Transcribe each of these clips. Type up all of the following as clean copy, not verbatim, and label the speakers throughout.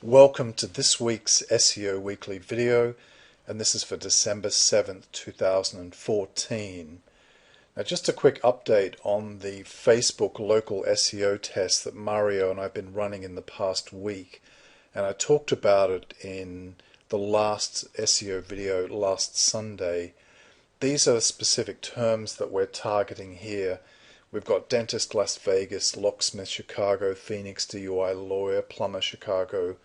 Speaker 1: Welcome to this week's SEO Weekly video, and this is for December 7th, 2014. Now just a quick update on the Facebook local SEO test that Mario and I have been running in the past week, and I talked about it in the last SEO video last Sunday. These are the specific terms that we're targeting here. We've got dentist Las Vegas, locksmith Chicago, Phoenix DUI lawyer, plumber Chicago,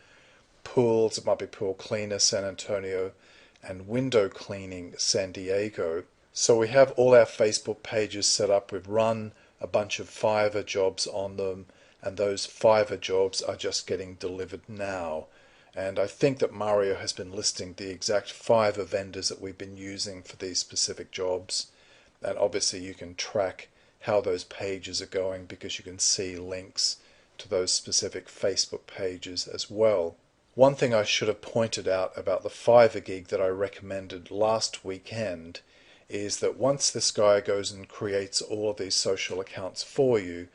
Speaker 1: pools, it might be pool cleaner San Antonio, and window cleaning San Diego. So we have all our Facebook pages set up. We've run a bunch of Fiverr jobs on them, and those Fiverr jobs are just getting delivered now. And I think that Mario has been listing the exact Fiverr vendors that we've been using for these specific jobs, and obviously you can track how those pages are going because you can see links to those specific Facebook pages as well. One thing I should have pointed out about the Fiverr gig that I recommended last weekend is that once this guy goes and creates all of these social accounts for you,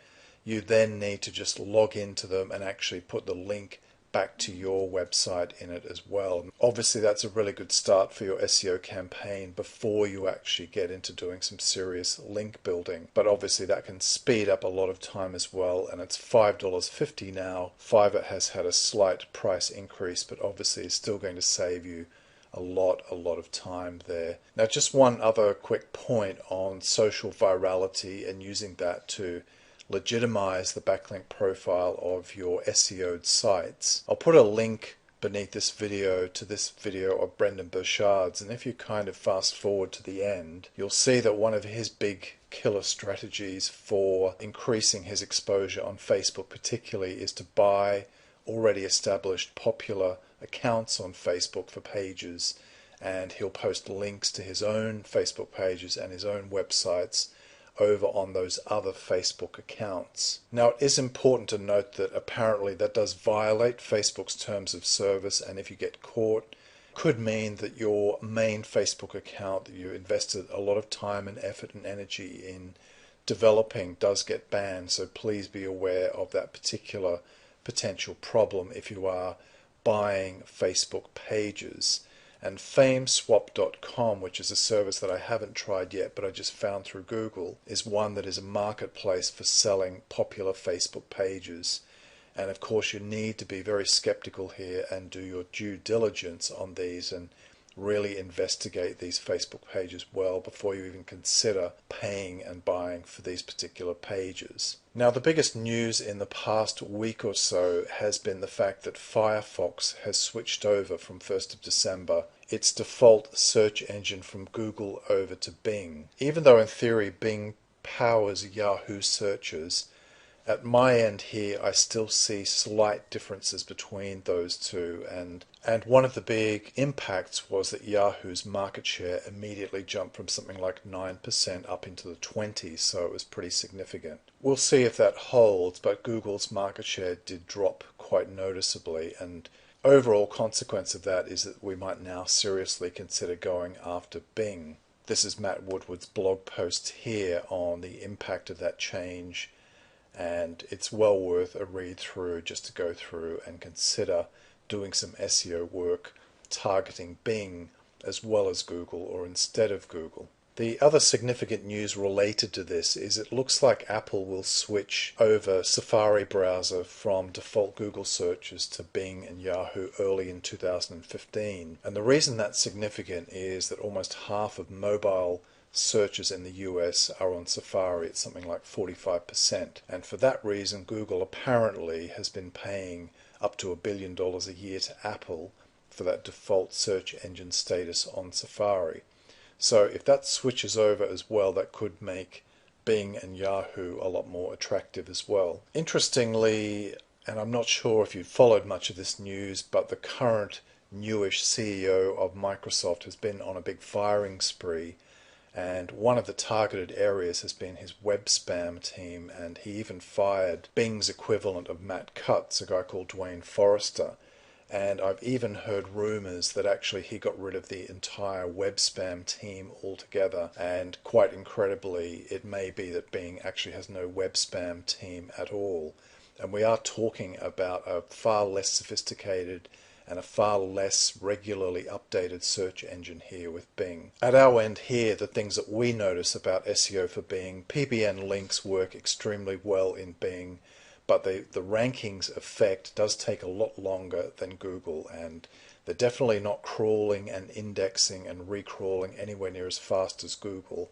Speaker 1: you then need to just log into them and actually put the link back to your website in it as well. Obviously that's a really good start for your SEO campaign before you actually get into doing some serious link building, but obviously that can speed up a lot of time as well, and it's $5.50 now. Fiverr has had a slight price increase, but obviously it's still going to save you a lot of time there. Now just one other quick point on social virality and using that to legitimize the backlink profile of your SEO'd sites. I'll put a link beneath this video to this video of Brendan Burchard's, and if you kind of fast forward to the end, you'll see that one of his big killer strategies for increasing his exposure on Facebook particularly is to buy already established popular accounts on Facebook for pages, and he'll post links to his own Facebook pages and his own websites over on those other Facebook accounts. Now it is important to note that apparently that does violate Facebook's terms of service, and if you get caught, could mean that your main Facebook account that you invested a lot of time and effort and energy in developing does get banned. So please be aware of that particular potential problem if you are buying Facebook pages. And fameswap.com, which is a service that I haven't tried yet but I just found through Google, is one that is a marketplace for selling popular Facebook pages. And of course you need to be very skeptical here and do your due diligence on these and really investigate these Facebook pages well before you even consider paying and buying for these particular pages. Now the biggest news in the past week or so has been the fact that Firefox has switched over from 1st of December its default search engine from Google over to Bing. Even though in theory Bing powers Yahoo searches, at my end here I still see slight differences between those two, and one of the big impacts was that Yahoo's market share immediately jumped from something like 9% up into the 20s, so it was pretty significant. We'll see if that holds, but Google's market share did drop quite noticeably, and overall consequence of that is that we might now seriously consider going after Bing. This is Matt Woodward's blog post here on the impact of that change, and it's well worth a read through just to go through and consider doing some SEO work targeting Bing as well as Google or instead of Google. The other significant news related to this is it looks like Apple will switch over Safari browser from default Google searches to Bing and Yahoo early in 2015. And the reason that's significant is that almost half of mobile searches in the US are on Safari. It's something like 45%. And for that reason, Google apparently has been paying up to $1 billion a year to Apple for that default search engine status on Safari. So if that switches over as well, that could make Bing and Yahoo a lot more attractive as well. Interestingly, and I'm not sure if you've followed much of this news, but the current newish CEO of Microsoft has been on a big firing spree, and one of the targeted areas has been his web spam team, and he even fired Bing's equivalent of Matt Cutts, a guy called Dwayne Forrester. And I've even heard rumors that actually he got rid of the entire web spam team altogether, and quite incredibly it may be that Bing actually has no web spam team at all. And we are talking about a far less sophisticated and a far less regularly updated search engine here with Bing. At our end here, the things that we notice about SEO for Bing, PBN links work extremely well in Bing, but the rankings effect does take a lot longer than Google, and they're definitely not crawling and indexing and recrawling anywhere near as fast as Google.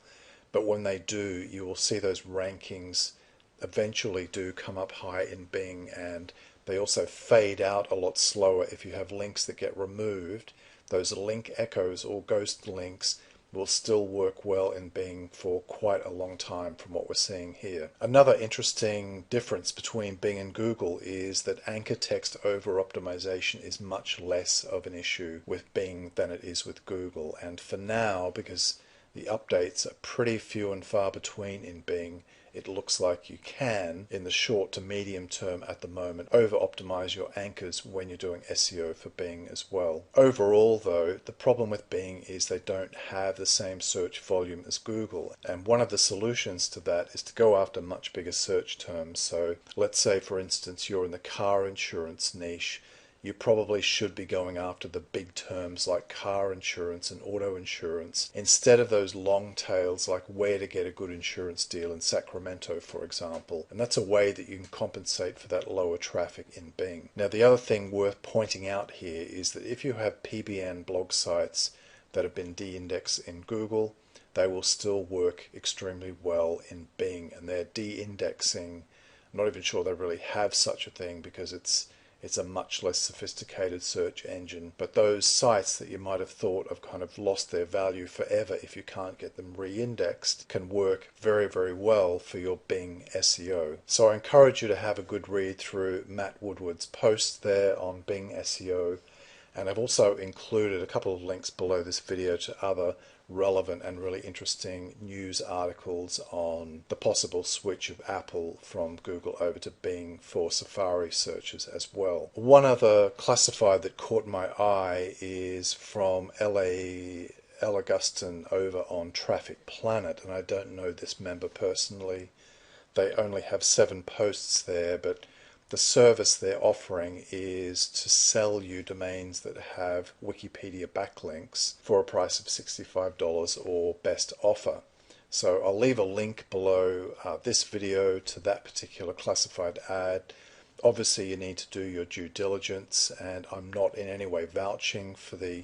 Speaker 1: But when they do, you will see those rankings eventually do come up high in Bing, and they also fade out a lot slower if you have links that get removed. Those link echoes or ghost links will still work well in Bing for quite a long time from what we're seeing here. Another interesting difference between Bing and Google is that anchor text over optimization is much less of an issue with Bing than it is with Google. And for now, because the updates are pretty few and far between in Bing, it looks like you can, in the short to medium term at the moment, over-optimize your anchors when you're doing SEO for Bing as well. Overall, though, the problem with Bing is they don't have the same search volume as Google. And one of the solutions to that is to go after much bigger search terms. So let's say, for instance, you're in the car insurance niche. You probably should be going after the big terms like car insurance and auto insurance instead of those long tails like where to get a good insurance deal in Sacramento, for example. And that's a way that you can compensate for that lower traffic in Bing. Now, the other thing worth pointing out here is that if you have PBN blog sites that have been de-indexed in Google, they will still work extremely well in Bing. And they're de-indexing. I'm not even sure they really have such a thing because it's a much less sophisticated search engine. But those sites that you might have thought have kind of lost their value forever if you can't get them re-indexed can work very, very well for your Bing SEO. So I encourage you to have a good read through Matt Woodward's post there on Bing SEO. And I've also included a couple of links below this video to other relevant and really interesting news articles on the possible switch of Apple from Google over to Bing for Safari searches as well. One other classified that caught my eye is from L Augustin over on Traffic Planet, and I don't know this member personally. They only have 7 posts there, but the service they're offering is to sell you domains that have Wikipedia backlinks for a price of $65 or best offer. So I'll leave a link below this video to that particular classified ad. Obviously you need to do your due diligence, and I'm not in any way vouching for the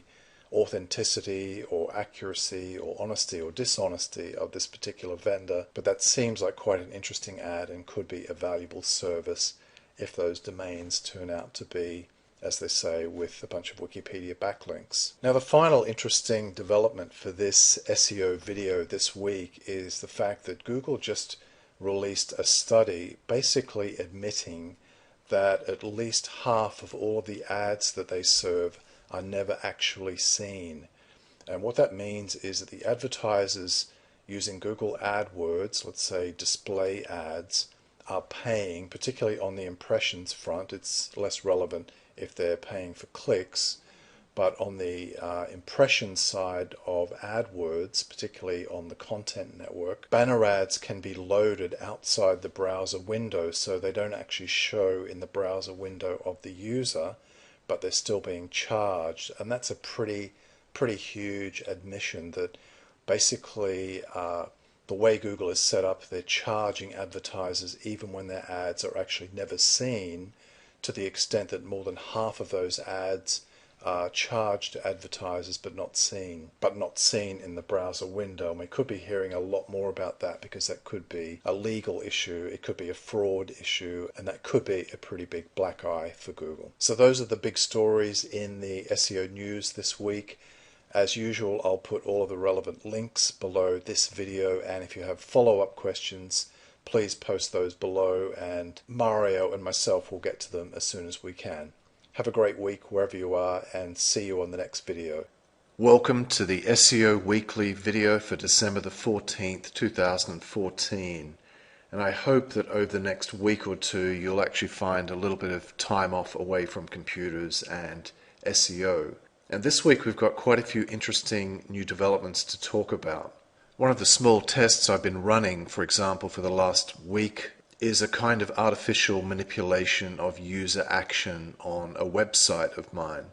Speaker 1: authenticity or accuracy or honesty or dishonesty of this particular vendor, but that seems like quite an interesting ad and could be a valuable service if those domains turn out to be, as they say, with a bunch of Wikipedia backlinks. Now, the final interesting development for this SEO video this week is the fact that Google just released a study basically admitting that at least half of all of the ads that they serve are never actually seen. And what that means is that the advertisers using Google AdWords, let's say display ads, are paying, particularly on the impressions front. It's less relevant if they're paying for clicks, but on the impression side of AdWords, particularly on the content network, banner ads can be loaded outside the browser window, so they don't actually show in the browser window of the user, but they're still being charged. And that's a pretty huge admission that basically the way Google is set up, they're charging advertisers even when their ads are actually never seen, to the extent that more than half of those ads are charged to advertisers but not seen in the browser window. And we could be hearing a lot more about that because that could be a legal issue, it could be a fraud issue, and that could be a pretty big black eye for Google. So those are the big stories in the SEO news this week. As usual, I'll put all of the relevant links below this video, and if you have follow-up questions, please post those below, and Mario and myself will get to them as soon as we can. Have a great week wherever you are, and see you on the next video. Welcome to the SEO Weekly video for December the 14th, 2014. And I hope that over the next week or two you'll actually find a little bit of time off away from computers and SEO. And this week we've got quite a few interesting new developments to talk about. One of the small tests I've been running, for example, for the last week is a kind of artificial manipulation of user action on a website of mine.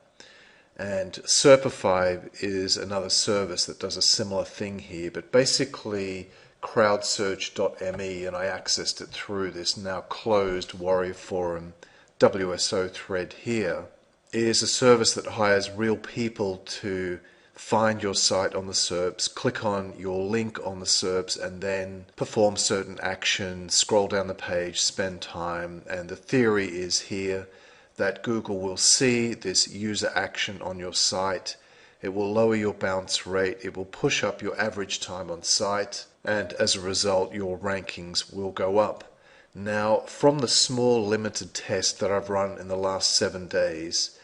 Speaker 1: And Serpify is another service that does a similar thing here, but basically crowdsearch.me, and I accessed it through this now closed Warrior Forum WSO thread here, is a service that hires real people to find your site on the SERPs, click on your link on the SERPs, and then perform certain actions, scroll down the page, spend time. And the theory is here that Google will see this user action on your site. It will lower your bounce rate, it will push up your average time on site, and as a result your rankings will go up. Now, from the small limited test that I've run in the last 7 days,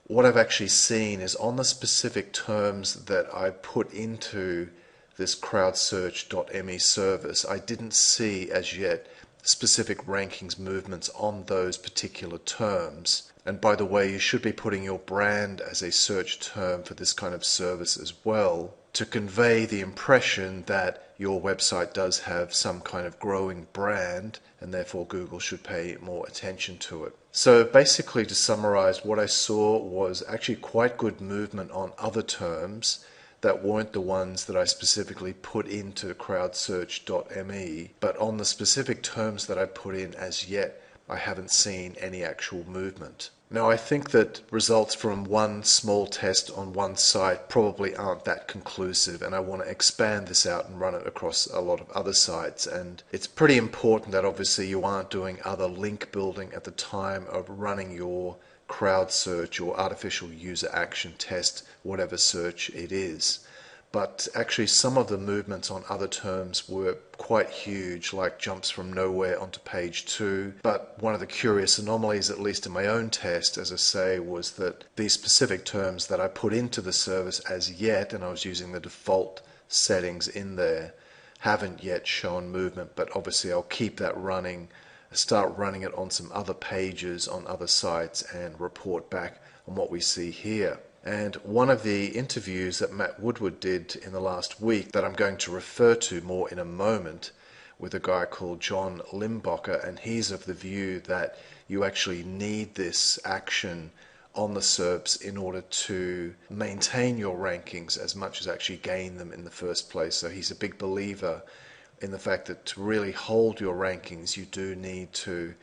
Speaker 1: what I've actually seen is on the specific terms that I put into this crowdsearch.me service, I didn't see as yet specific rankings movements on those particular terms. And by the way, you should be putting your brand as a search term for this kind of service as well, to convey the impression that your website does have some kind of growing brand, and therefore Google should pay more attention to it. So basically, to summarize, what I saw was actually quite good movement on other terms that weren't the ones that I specifically put into crowdsearch.me, but on the specific terms that I put in as yet, I haven't seen any actual movement. Now, I think that results from one small test on one site probably aren't that conclusive, and I want to expand this out and run it across a lot of other sites. And it's pretty important that obviously you aren't doing other link building at the time of running your crowd search or artificial user action test, whatever search it is. But actually some of the movements on other terms were quite huge, like jumps from nowhere onto page 2. But one of the curious anomalies, at least in my own test, as I say, was that these specific terms that I put into the service as yet, and I was using the default settings in there, haven't yet shown movement. But obviously I'll keep that running, start running it on some other pages on other sites, and report back on what we see here. And one of the interviews that Matt Woodward did in the last week, that I'm going to refer to more in a moment, with a guy called John Limbacher, and he's of the view that you actually need this action on the SERPs in order to maintain your rankings as much as actually gain them in the first place. So he's a big believer in the fact that to really hold your rankings, you do need to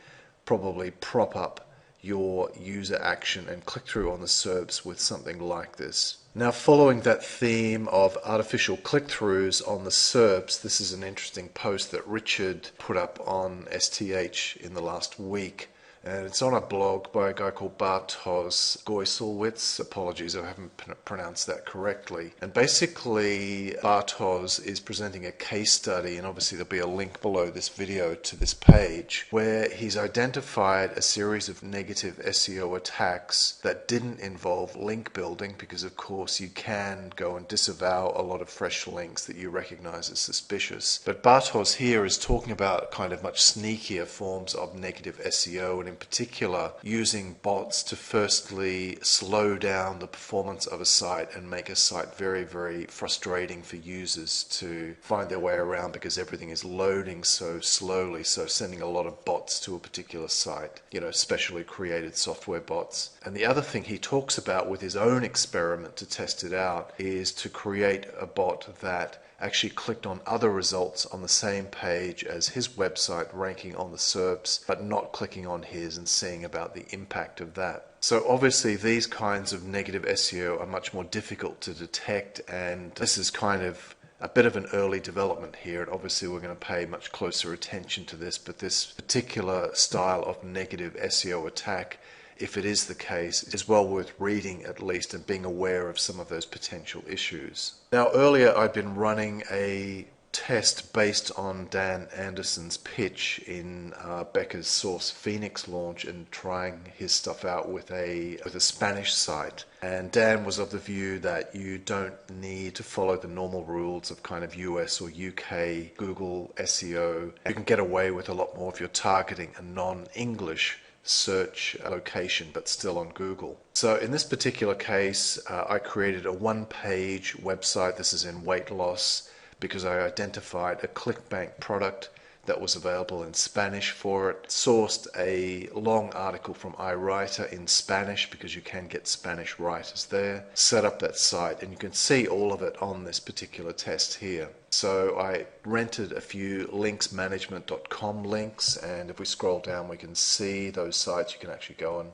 Speaker 1: probably prop up your user action and click-through on the SERPs with something like this. Now, following that theme of artificial click-throughs on the SERPs, this is an interesting post that Richard put up on STH in the last week. And it's on a blog by a guy called Bartosz Gojsulwicz. Apologies, I haven't pronounced that correctly. And basically, Bartosz is presenting a case study, and obviously there'll be a link below this video to this page, where he's identified a series of negative SEO attacks that didn't involve link building, because of course you can go and disavow a lot of fresh links that you recognize as suspicious. But Bartosz here is talking about kind of much sneakier forms of negative SEO, and in particular using bots to firstly slow down the performance of a site and make a site very, very frustrating for users to find their way around, because everything is loading so slowly. So sending a lot of bots to a particular site, specially created software bots. And the other thing he talks about with his own experiment to test it out is to create a bot that actually clicked on other results on the same page as his website, ranking on the SERPs, but not clicking on his and seeing about the impact of that. So obviously these kinds of negative SEO are much more difficult to detect, and this is kind of a bit of an early development here, and obviously we're going to pay much closer attention to this. But this particular style of negative SEO attack, if it is the case, is well worth reading at least and being aware of some of those potential issues. Now, earlier I've been running a test based on Dan Anderson's pitch in Becker's Source Phoenix launch, and trying his stuff out with a Spanish site. And Dan was of the view that you don't need to follow the normal rules of kind of US or UK Google SEO. You can get away with a lot more if you're targeting a non-English search location, but still on Google. So in this particular case, I created a one-page website. This is in weight loss, because I identified a ClickBank product
Speaker 2: that was available in Spanish for it. Sourced a long article from iWriter in Spanish because you can get Spanish writers there. Set up that site and you can see all of it on this particular test here. So I rented a few linksmanagement.com links, and if we scroll down we can see those sites. You can actually go and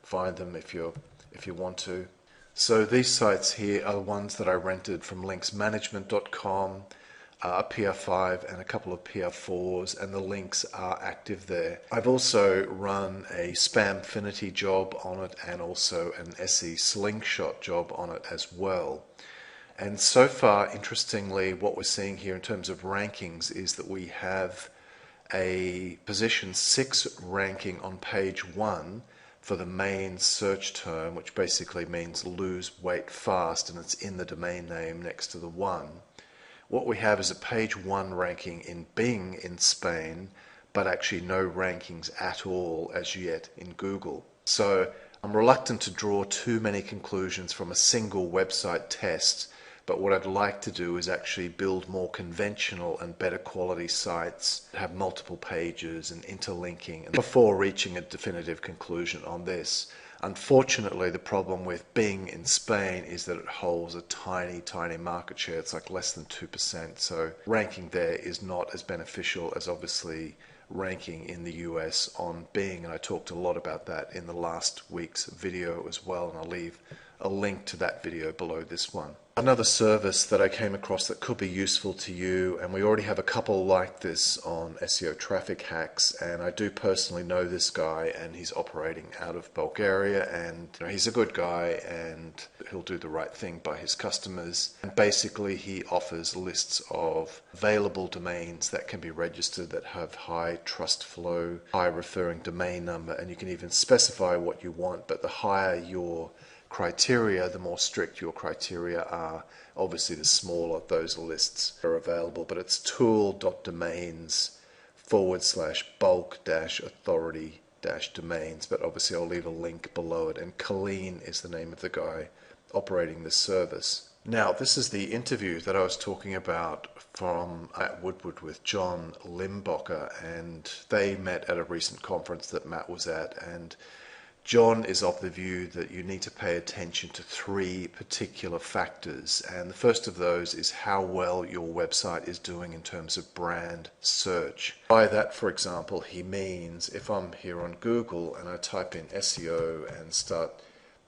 Speaker 2: find them if you want to. So these sites here are the ones that I rented from linksmanagement.com, a PR5 and a couple of PR4s, and the links are active there. I've also run a Spamfinity job on it and also an SE Slingshot job on it as well. And so far, interestingly, what we're seeing here in terms of rankings is that we have a position 6 ranking on page 1 for the main search term, which basically means lose weight fast, and it's in the domain name next to the 1. What we have is a page 1 ranking in Bing in Spain, but actually no rankings at all as yet in Google. So I'm reluctant to draw too many conclusions from a single website test, but what I'd like to do is actually build more conventional and better quality sites, have multiple pages and interlinking before reaching a definitive conclusion on this. Unfortunately, the problem with Bing in Spain is that it holds a tiny market share. It's like less than 2%. So ranking there is not as beneficial as obviously ranking in the US on Bing. And I talked a lot about that in the last week's video as well. And I'll leave a link to that video below this one. Another service that I came across that could be useful to you, and we already have a couple like this on SEO Traffic Hacks, and I do personally know this guy, and he's operating out of Bulgaria, and he's a good guy and he'll do the right thing by his customers. And basically he offers lists of available domains that can be registered that have high trust flow, high referring domain number, and you can even specify what you want, but the higher your criteria, the more strict your criteria are. Obviously the smaller those lists are available, but it's tool.domains/bulk-authority-domains, but obviously I'll leave a link below it. And Colleen is the name of the guy operating this service. Now this is the interview that I was talking about from Matt Woodward with John Limbocker, and they met at a recent conference that Matt was at, and John is of the view that you need to pay attention to 3 particular factors, and the first of those is how well your website is doing in terms of brand search. By that, for example, he means if I'm here on Google and I type in SEO and start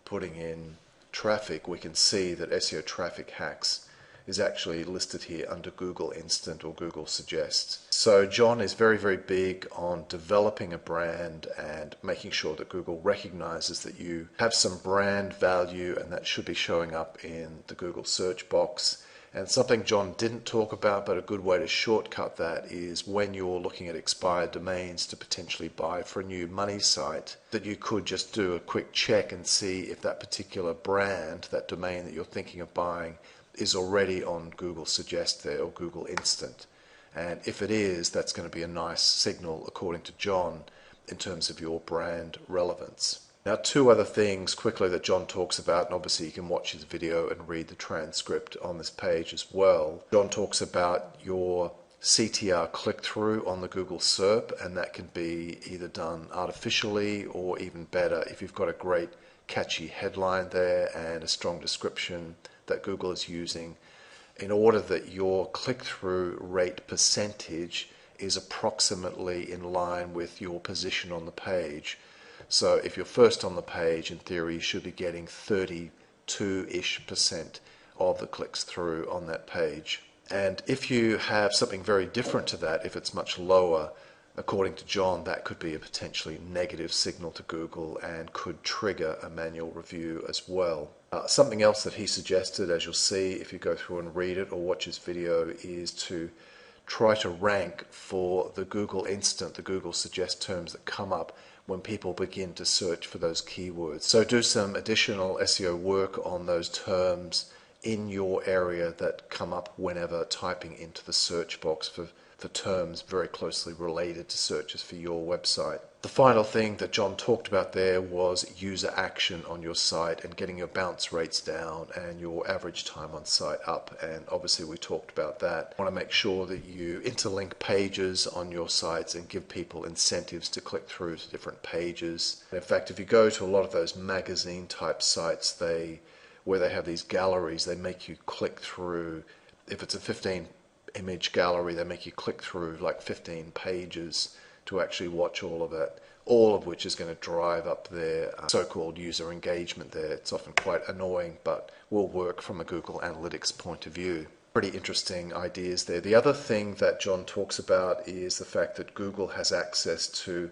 Speaker 2: putting in traffic, we can see that SEO Traffic Hacks is actually listed here under Google Instant or Google Suggest. So John is very big on developing a brand and making sure that Google recognizes that you have some brand value, and that should be showing up in the Google search box. And something John didn't talk about, but a good way to shortcut that is when you're looking at expired domains to potentially buy for a new money site, that you could just do a quick check and see if that particular brand, that domain that you're thinking of buying, is already on Google Suggest there or Google Instant. And if it is, that's going to be a nice signal, according to John, in terms of your brand relevance. Now 2 other things quickly that John talks about, and obviously you can watch his video and read the transcript on this page as well. John talks about your CTR click-through on the Google SERP, and that can be either done artificially or even better if you've got a great catchy headline there and a strong description that Google is using, in order that your click-through rate percentage is approximately in line with your position on the page. So if you're first on the page, in theory you should be getting 32-ish% of the clicks through on that page. And if you have something very different to that, if it's much lower, according to John, that could be a potentially negative signal to Google and could trigger a manual review as well. Something else that he suggested, as you'll see if you go through and read it or watch his video, is to try to rank for the Google Instant, the Google Suggest terms that come up when people begin to search for those keywords. So do some additional SEO work on those terms in your area that come up whenever typing into the search box for terms very closely related to searches for your website. The final thing that John talked about there was user action on your site and getting your bounce rates down and your average time on site up. And obviously we talked about that. You want to make sure that you interlink pages on your sites and give people incentives to click through to different pages. And in fact, if you go to a lot of those magazine type sites, where they have these galleries, they make you click through. If it's a 15 image gallery, they make you click through like 15 pages to actually watch all of it, all of which is going to drive up their so-called user engagement there. It's often quite annoying, but will work from a Google Analytics point of view. Pretty interesting ideas there. The other thing that John talks about is the fact that Google has access to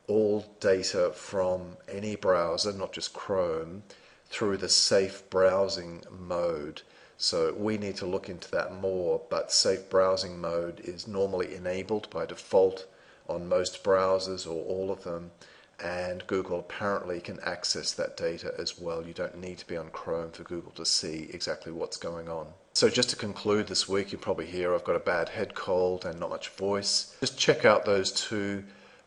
Speaker 2: all data from any browser, not just Chrome, through the safe browsing mode. So we need to look into that more, but safe browsing mode is normally enabled by default on most browsers or all of them, and Google apparently can access that data as well. You don't need to be on Chrome for Google to see exactly what's going on. So just to conclude this week, you probably hear I've got a bad head cold and not much voice. Just check out those two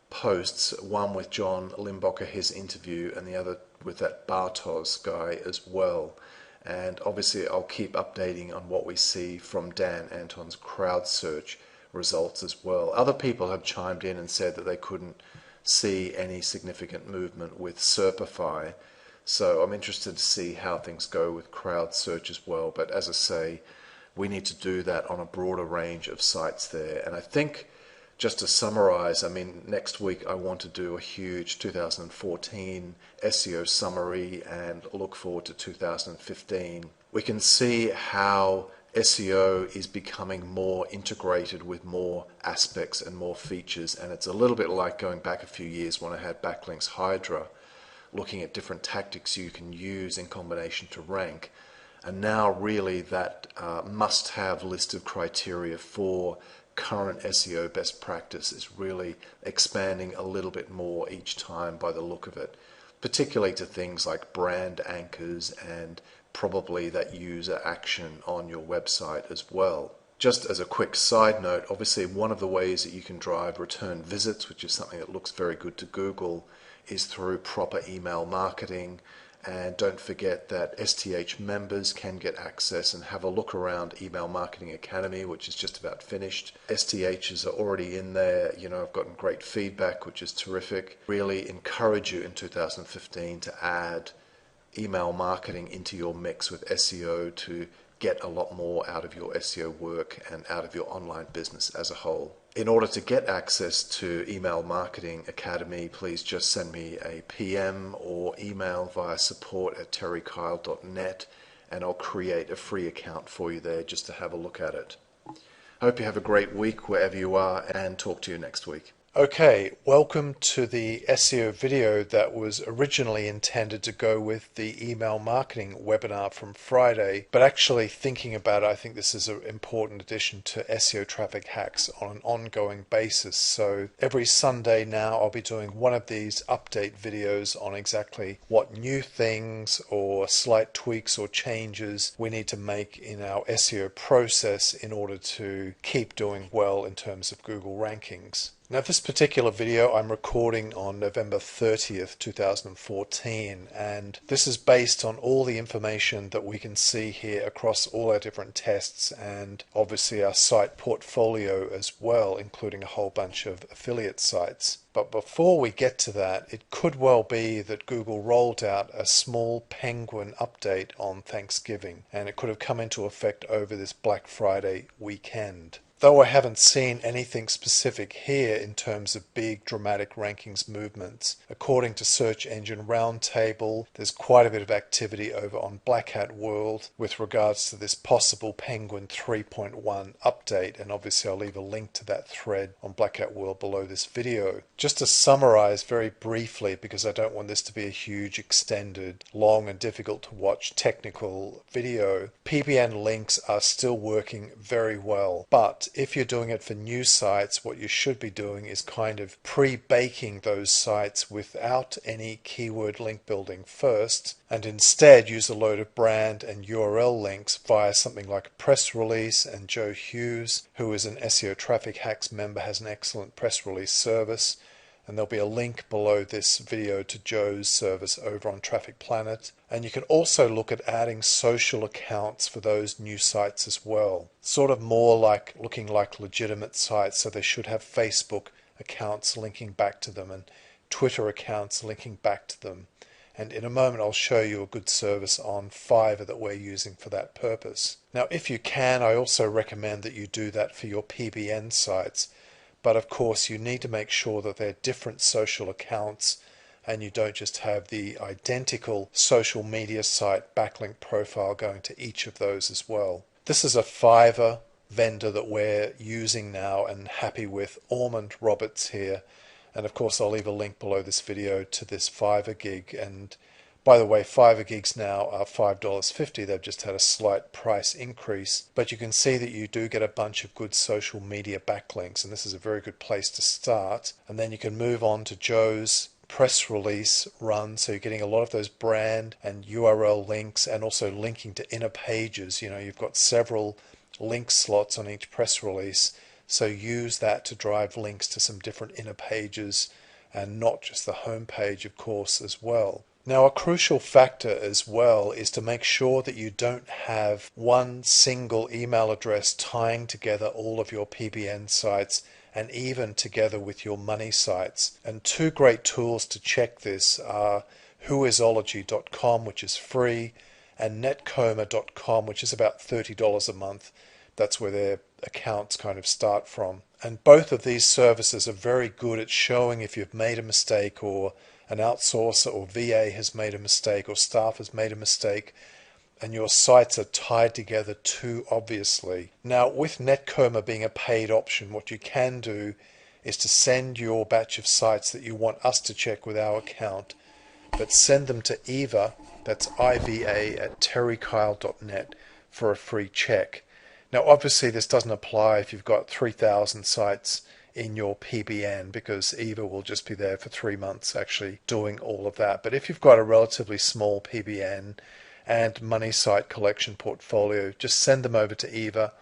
Speaker 2: posts, one with John Limbacher, his interview, and the other with that Bartos guy as well. And obviously I'll keep updating on what we see from Dan Anton's crowd search results as well. Other people have chimed in and said that they couldn't see any significant movement with Serpify. So I'm interested to see how things go with crowd search as well. But as I say, we need to do that on a broader range of sites there. And I think, just to summarize, I mean, next week I want to do a huge 2014 SEO summary and look forward to 2015. We can see how SEO is becoming more integrated with more aspects and more features, and it's a little bit like going back a few years when I had Backlinks Hydra, looking at different tactics you can use in combination to rank. And now really that must-have list of criteria for current SEO best practice is really expanding a little bit more each time by the look of it, particularly to things like brand anchors and probably that user action on your website as well. Just as a quick side note, obviously one of the ways that you can drive return visits, which is something that looks very good to Google, is through proper email marketing. And don't forget that STH members can get access and have a look around Email Marketing Academy, which is just about finished. STHs are already in there. You know, I've gotten great feedback, which is terrific. Really encourage you in 2015 to add email marketing into your mix with SEO to get a lot more out of your SEO work and out of your online business as a whole. In order to get access to Email Marketing Academy, please just send me a PM or email via support@terrykyle.net and I'll create a free account for you there just to have a look at it. Hope you have a great week wherever you are, and talk to you next week.
Speaker 1: Okay, welcome to the SEO video that was originally intended to go with the email marketing webinar from Friday, but actually thinking about it, I think this is an important addition to SEO traffic hacks on an ongoing basis. So every Sunday now I'll be doing one of these update videos on exactly what new things or slight tweaks or changes we need to make in our SEO process in order to keep doing well in terms of Google rankings. Now this particular video I'm recording on November 30th, 2014, and this is based on all the information that we can see here across all our different tests and obviously our site portfolio as well, including a whole bunch of affiliate sites. But before we get to that, it could well be that Google rolled out a small penguin update on Thanksgiving, and it could have come into effect over this Black Friday weekend. Though I haven't seen anything specific here in terms of big dramatic rankings movements, according to Search Engine Roundtable, there's quite a bit of activity over on Black Hat World with regards to this possible Penguin 3.1 update, and obviously I'll leave a link to that thread on Black Hat World below this video. Just to summarize very briefly, because I don't want this to be a huge, extended, long and difficult to watch technical video, PBN links are still working very well, but if you're doing it for new sites, what you should be doing is kind of pre-baking those sites without any keyword link building first, and instead use a load of brand and URL links via something like a press release. And Joe Hughes, who is an SEO Traffic Hacks member, has an excellent press release service. and there'll be a link below this video to Joe's service over on Traffic Planet. And you can also look at adding social accounts for those new sites as well. Sort of more like looking like legitimate sites, so they should have Facebook accounts linking back to them and Twitter accounts linking back to them. And in a moment I'll show you a good service on Fiverr that we're using for that purpose. Now if you can, I also recommend that you do that for your PBN sites. But of course you need to make sure that they're different social accounts and you don't just have the identical social media site backlink profile going to each of those as well. This is a Fiverr vendor that we're using now and happy with, Ormond Roberts here. And of course I'll leave a link below this video to this Fiverr gig. And by the way, Fiverr gigs now are $5.50. They've just had a slight price increase. But you can see that you do get a bunch of good social media backlinks, and this is a very good place to start. And then you can move on to Joe's press release run, so you're getting a lot of those brand and URL links, and also linking to inner pages. You know, you've got several link slots on each press release, so use that to drive links to some different inner pages and not just the home page, of course, as well. Now, a crucial factor as well is to make sure that you don't have one single email address tying together all of your PBN sites and even together with your money sites. And two great tools to check this are whoisology.com, which is free, and netcoma.com, which is about $30 a month. That's where their accounts kind of start from. And both of these services are very good at showing if you've made a mistake, or an outsourcer or VA has made a mistake, or staff has made a mistake, and your sites are tied together too obviously. Now, with Netcoma being a paid option, what you can do is to send your batch of sites that you want us to check with our account, but send them to Eva, that's IVA at terrykyle.net, for a free check. Now obviously this doesn't apply if you've got 3,000 sites in your PBN, because Eva will just be there for 3 months actually doing all of that. But if you've got a relatively small PBN and money site collection portfolio, just send them over to Eva.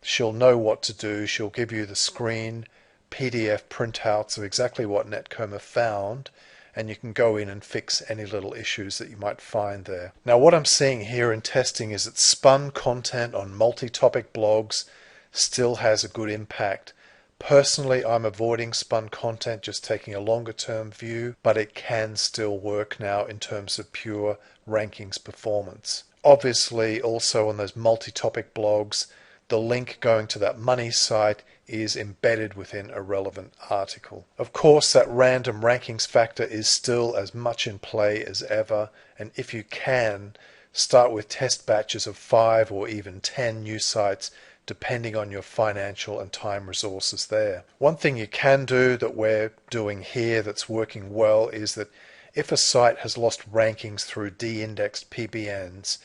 Speaker 1: She'll know what to do. She'll give you the screen PDF printouts of exactly what Netcoma found, and you can go in and fix any little issues that you might find there. Now what I'm seeing here in testing is that spun content on multi-topic blogs still has a good impact. Personally, I'm avoiding spun content, just taking a longer term view, but it can still work now in terms of pure rankings performance. Obviously, also on those multi-topic blogs, the link going to that money site is embedded within a relevant article. Of course, that random rankings factor is still as much in play as ever, and if you can, start with test batches of 5 or even 10 new sites, depending on your financial and time resources there. One thing you can do that we're doing here that's working well is that if a site has lost rankings through de-indexed PBNs,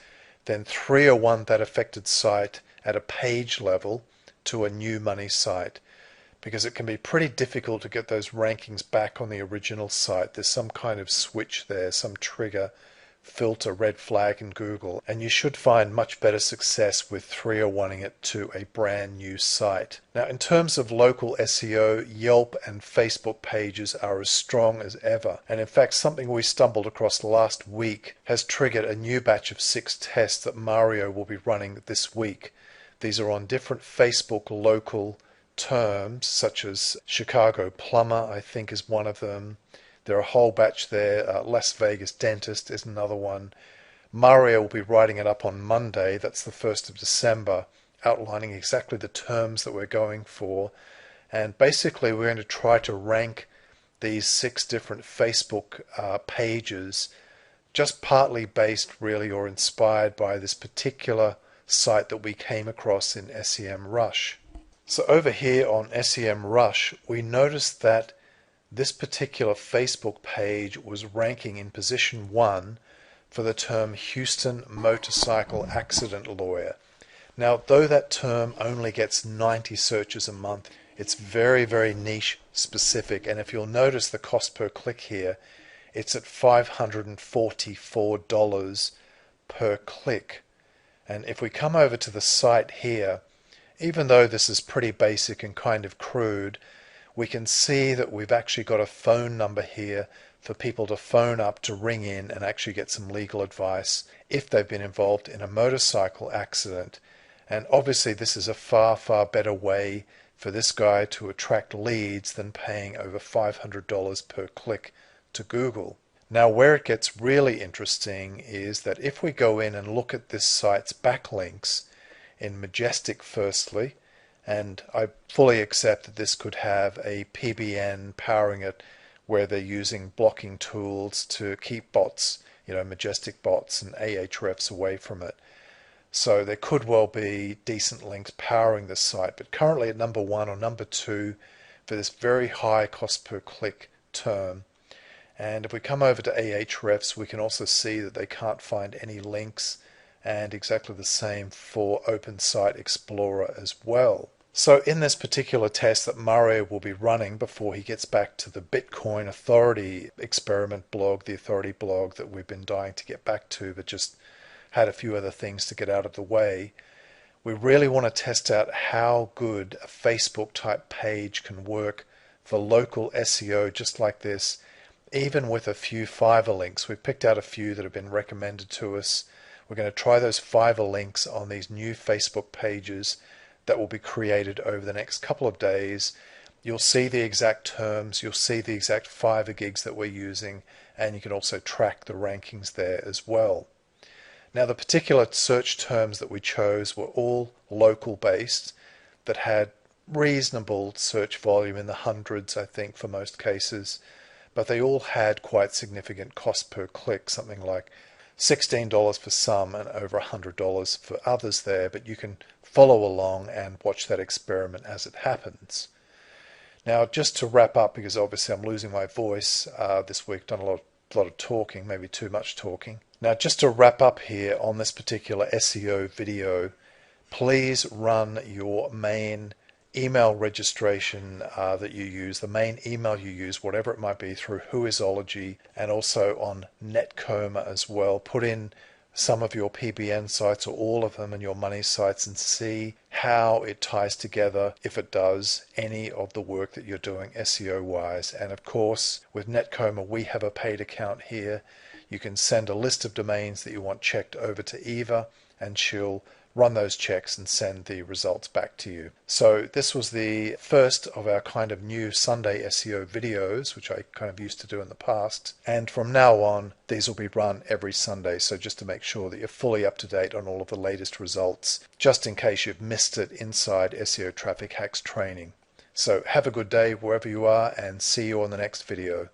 Speaker 1: then 301 that affected site at a page level to a new money site, because it can be pretty difficult to get those rankings back on the original site. There's some kind of switch there, some trigger, filter, red flag in Google, and you should find much better success with 301ing it to a brand new site. Now in terms of local SEO, Yelp and Facebook pages are as strong as ever, and in fact something we stumbled across last week has triggered a new batch of 6 tests that Mario will be running this week. These are on different Facebook local terms, such as Chicago plumber, I think, is one of them. There are a whole batch there. Las Vegas dentist is another one. Mario will be writing it up on Monday, that's the 1st of December, outlining exactly the terms that we're going for. And basically we're going to try to rank these 6 different Facebook pages, just partly based really or inspired by this particular site that we came across in SEMrush. So over here on SEMrush, we noticed that this particular Facebook page was ranking in position 1 for the term Houston motorcycle accident lawyer. Now, though that term only gets 90 searches a month, it's very, very niche specific, and if you'll notice the cost per click here, it's at $544 per click. And if we come over to the site here, even though this is pretty basic and kind of crude, we can see that we've actually got a phone number here for people to phone up to ring in and actually get some legal advice if they've been involved in a motorcycle accident. And obviously this is a far, far better way for this guy to attract leads than paying over $500 per click to Google. Now, where it gets really interesting is that if we go in and look at this site's backlinks in Majestic firstly, and I fully accept that this could have a PBN powering it where they're using blocking tools to keep bots, Majestic bots and Ahrefs away from it. So there could well be decent links powering this site, but currently at number 1 or number 2 for this very high cost per click term. And if we come over to Ahrefs, we can also see that they can't find any links, and exactly the same for Open Site Explorer as well. So in this particular test that Mario will be running before he gets back to the Bitcoin Authority experiment blog, the Authority blog that we've been dying to get back to, but just had a few other things to get out of the way, we really want to test out how good a Facebook type page can work for local SEO just like this, even with a few Fiverr links. We've picked out a few that have been recommended to us. We're going to try those Fiverr links on these new Facebook pages that will be created over the next couple of days. You'll see the exact terms, you'll see the exact Fiverr gigs that we're using, and you can also track the rankings there as well. Now, the particular search terms that we chose were all local based that had reasonable search volume in the hundreds, I think, for most cases, but they all had quite significant cost per click, something like $16 for some and over $100 for others there, but you can follow along and watch that experiment as it happens. Now, just to wrap up, because obviously I'm losing my voice this week, done a lot of talking, maybe too much talking. Now, just to wrap up here on this particular SEO video, please run your main email registration that you use, the main email you use, whatever it might be, through Whoisology and also on Netcoma as well. Put in some of your PBN sites or all of them and your money sites and see how it ties together, if it does, any of the work that you're doing SEO wise. And of course, with Netcoma, we have a paid account here. You can send a list of domains that you want checked over to Eva, and she'll run those checks and send the results back to you. So this was the first of our kind of new Sunday SEO videos, which I kind of used to do in the past. And from now on, these will be run every Sunday. So just to make sure that you're fully up to date on all of the latest results, just in case you've missed it inside SEO Traffic Hacks training. So have a good day wherever you are, and see you on the next video.